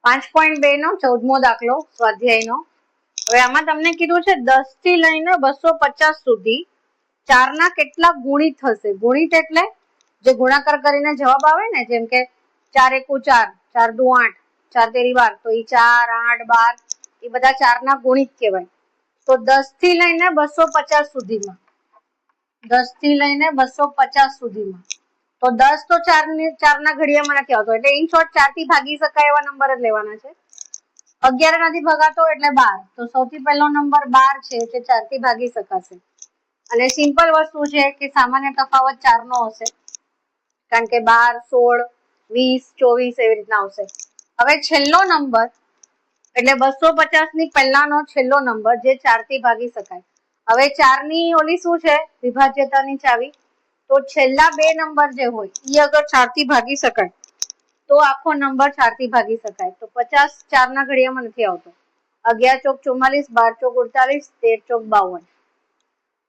5.2 નો 14મો દાખલો સ્વાધ્યાયનો. હવે આમાં તમને કીધું છે 10 થી લઈને 250 સુધી 4 ના કેટલા ગુણિત થશે. ગુણિત એટલે જે ગુણાકાર કરીને જવાબ આવે ને, જેમ કે 4 એકુ 4, 4 દુ 8, 4 તેરી 12, તો એ 4, 8, 12 એ બધા 4 ના ગુણિત કહેવાય. તો 10 થી લઈને 250 સુધીમાં, 10 થી લઈને 250 સુધીમાં, તો 10 તો 4 ના ઘડિયામાં નથી આવતો, એટલે ઇન શોર્ટ 4 થી ભાગી શકાય એવા નંબર જ લેવાના છે. 11 નથી ભગાતો એટલે 12, તો સૌથી પહેલો નંબર 12 છે, જે 4 થી ભાગી શકાશે. અને સિમ્પલ વસ્તુ છે કે સામાન્ય તફાવત 4 નો હશે, કારણ કે 12, 16, 20, 24 એવી રીતના આવશે. હવે છેલ્લો નંબર એટલે 250 ની પહેલાનો છેલ્લો નંબર જે 4 થી ભાગી શકાય. હવે 4 ની ઓલી શું છે, વિભાજ્યતાની ચાવી, તો છેલ્લા બે નંબર જે હોય એ અગર 4 થી ભાગી શકાય તો આખો નંબર 4 થી ભાગી શકાય. તો 50 4 ના ઘડિયામાં નથી આવતો. 11 ચોક 44, 12 ચોક 48, 13 ચોક 52,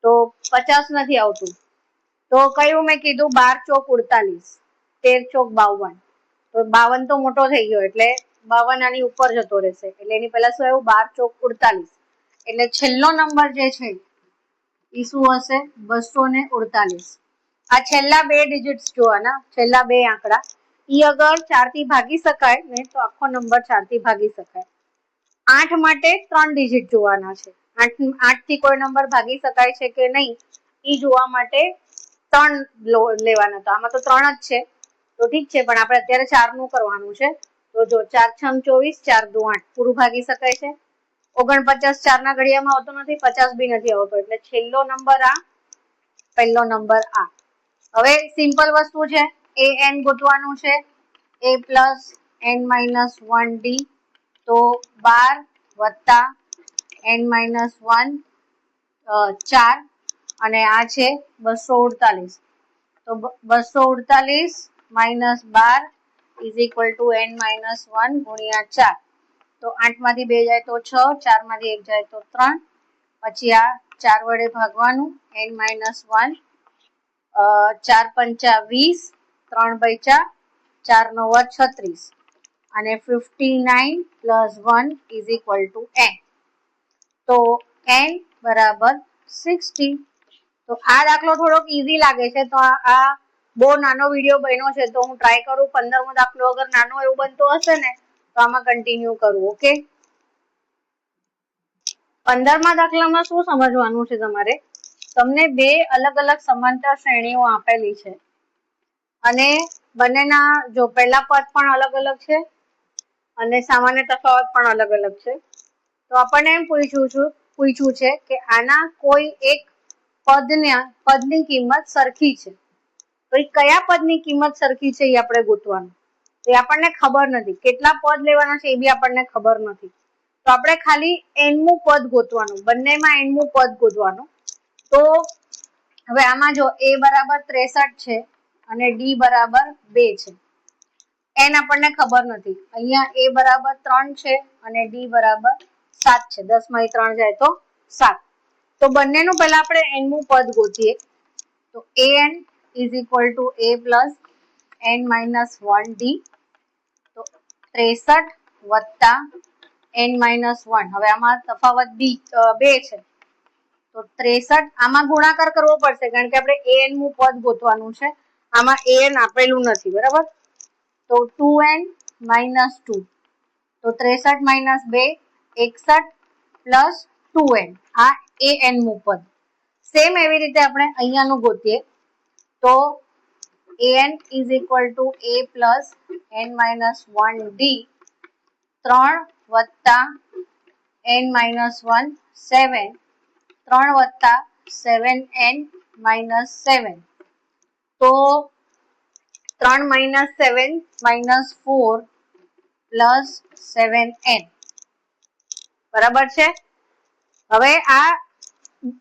તો 50 નથી આવતું. તો કયું મેં કીધું, 12 ચોક 48, 13 ચોક 52, તો 52 તો મોટો થઈ ગયો એટલે 52 આની ઉપર જતો રહેશે, એટલે એની પહેલા શું આવ્યું, 12 ચોક 48, એટલે છેલ્લો નંબર જે છે એ શું હશે, 248. આ છેલ્લા બે ડિજિટ્સ જોવાના, છેલ્લા બે આંકડા, ઈ અગર 4 થી ભાગી શકાય ને તો આખો નંબર 4 થી ભાગી શકાય. 8 માટે 3 ડિજિટ જોવાના છે. 8 થી કોઈ નંબર ભાગી શકાય છે કે નહીં ઈ જોવા માટે 3 લેવાના હતા. આમાં તો 3 જ છે, તો ઠીક છે, પણ આપણે અત્યારે 4 નું કરવાનું છે. તો જો 4 6 24, 4 દુ 8, પૂરું ભાગી શકાય છે. 49 4 ના ઘડિયામાં આવતો નથી, 50 બી નથી આવતો, એટલે છેલ્લો નંબર આ, પહેલો નંબર આ. હવે સિમ્પલ વસ્તુ છે, એ એન ગોતવાનું છે, a plus n minus 1d, તો 12 વત્તા n માઇનસ 1 4, અને આ છે 248, તો 248 minus 12 is equal to n minus 1 ગુણ્યા 4, તો 8 માંથી 2 જાય તો 6, 4 માંથી 1 જાય તો 3, પછી આ 4 વડે ભાગવાનું, n માઇનસ 1, 4 પંચા 20, 3 બચ્યા, 4 નવા 36, અને 59 plus 1 is equal to n, તો n બરાબર 60. તો આ દાખલો થોડોક ઈઝી લાગે છે, તો આ બહુ નાનો વિડીયો બન્યો છે, તો હું ટ્રાય કરું 15મો દાખલો અગર નાનો એવું બનતો હશે ને તો આમાં કન્ટિન્યુ કરું. ઓકે, 15મા દાખલામાં શું સમજવાનું છે તમારે, તમને બે અલગ અલગ સમાંતર શ્રેણીઓ આપેલી છે, અને બંનેના જો પહેલા પદ પણ અલગ અલગ છે અને સામાન્ય તફાવત પણ અલગ અલગ છે. તો આપણને એમ પૂછ્યું છે કે આના કોઈ એક પદની કિંમત સરખી છે, તો એ કયા પદની કિંમત સરખી છે એ આપણે ગોતવાનું. તો એ આપણને ખબર નથી, કેટલા પદ લેવાના છે એ બી આપણને ખબર નથી, તો આપણે ખાલી nમું પદ ગોતવાનું, બંનેમાં nમું પદ ગોતવાનું. તો હવે આમાં જો a બરાબર 63 છે અને d બરાબર 2 છે, n આપણને ખબર નથી, અહીંયા a બરાબર 3 છે અને d બરાબર 7 છે, 10 માંથી 3 જાય તો 7, તો બંનેનું પહેલા આપણે nમું પદ ગોતીએ. તો an is equal to a plus n minus 1d, તો 63 વત્તા n minus 1, હવે આમાં તફાવત 2 છે, તો 63, આમાં ગુણાકાર કરવો પડશે કારણ કે આપણે an નું પદ ગોતવાનું છે, આમાં an આપેલું નથી, બરાબર, તો 2n minus 2, તો 63 minus 2 61 પ્લસ 2n, આ an નું પદ. સેમ એવી રીતે આપણે અહીંયાનું ગોતીએ, તો an is equal to a plus n minus 1d, 3 વત્તા n minus 1 7, 3 વત્તા 7n minus 7, તો 3 minus 7 minus 4 plus 7n, બરાબર છે. હવે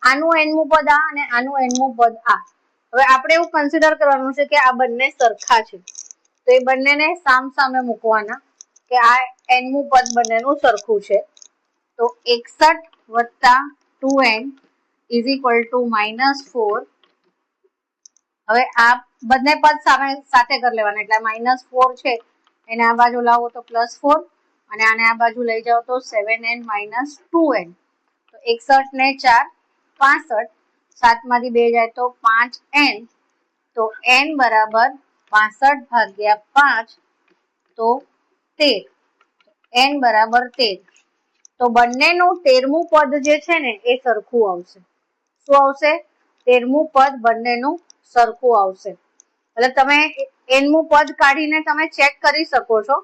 આનું nમું પદ આ અને આનું nમું પદ આ. હવે આપણે એવું કન્સિડર કરવાનું છે કે આ બંને સરખા છે, તો એ બંનેને સામ સામે મૂકવાના કે આ nમું પદ બંનેનું સરખું છે. તો 61 વત્તા 2n ઇઝ ઇક્વલ ટુ -4. હવે આ બંને પદ સાથે કરી લેવાના, એટલે -4 છે એને આ બાજુ લાવો તો +4, અને આને આ બાજુ લઈ જાઓ તો 7n માઇનસ 2n, તો 61 ને 4 65, 7 માંથી 2 જાય તો 5n, તો n બરાબર 65 ભાગ્યા 5 તો 13, n બરાબર 13. તો બંનેનું 13મું પદ જે છે ને એ સરખું આવશે. શું આવશે? 13મું પદ બંનેનું સરખું આવશે. એટલે તમે nમું પદ કાઢીને તમે ચેક કરી શકો છો.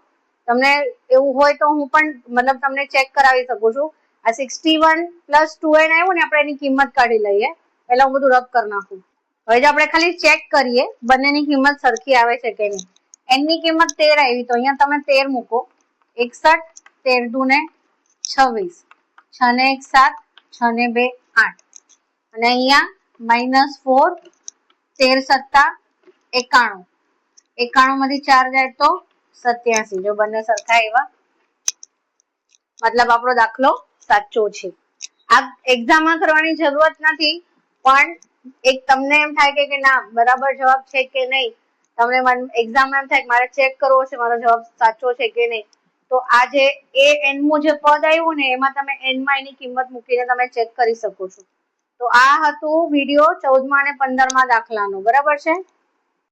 તમને એવું હોય તો હું પણ મતલબ તમને ચેક કરાવી શકું છું. આ 61 પ્લસ 2n આવ્યું ને, આપણે એની કિંમત કાઢી લઈએ. પહેલા હું બધું રબ કરી નાખું. હવે જો આપણે ખાલી ચેક કરીએ બંનેની કિંમત સરખી આવે છે કે નહીં. n ની કિંમત 13 આવી, તો અહીંયા તમે 13 મૂકો. 61, 13 દુ ને 26, 6 ને 1 7, 6 ને 2 8, અને અહીંયા -4, 13 સત્તા 91, 91 માંથી 4 જાય તો 87. જો બંને સરખા આવ્યા, મતલબ આપણો દાખલો સાચો છે. આ એક્ઝામમાં કરવાની જરૂરત નથી, પણ એક તમને એમ થાય કે ના બરાબર જવાબ છે કે નહીં, તમને એક્ઝામમાં એમ થાય મારે ચેક કરવો છે મારો જવાબ સાચો છે કે નહીં, તો આ જે nમું જે પદ આવ્યું ને એમાં તમે n માં એની કિંમત મૂકીને તમે ચેક કરી શકો છો. તો આ હતું વિડીયો 14માં અને 15માં દાખલાનો. બરાબર છે.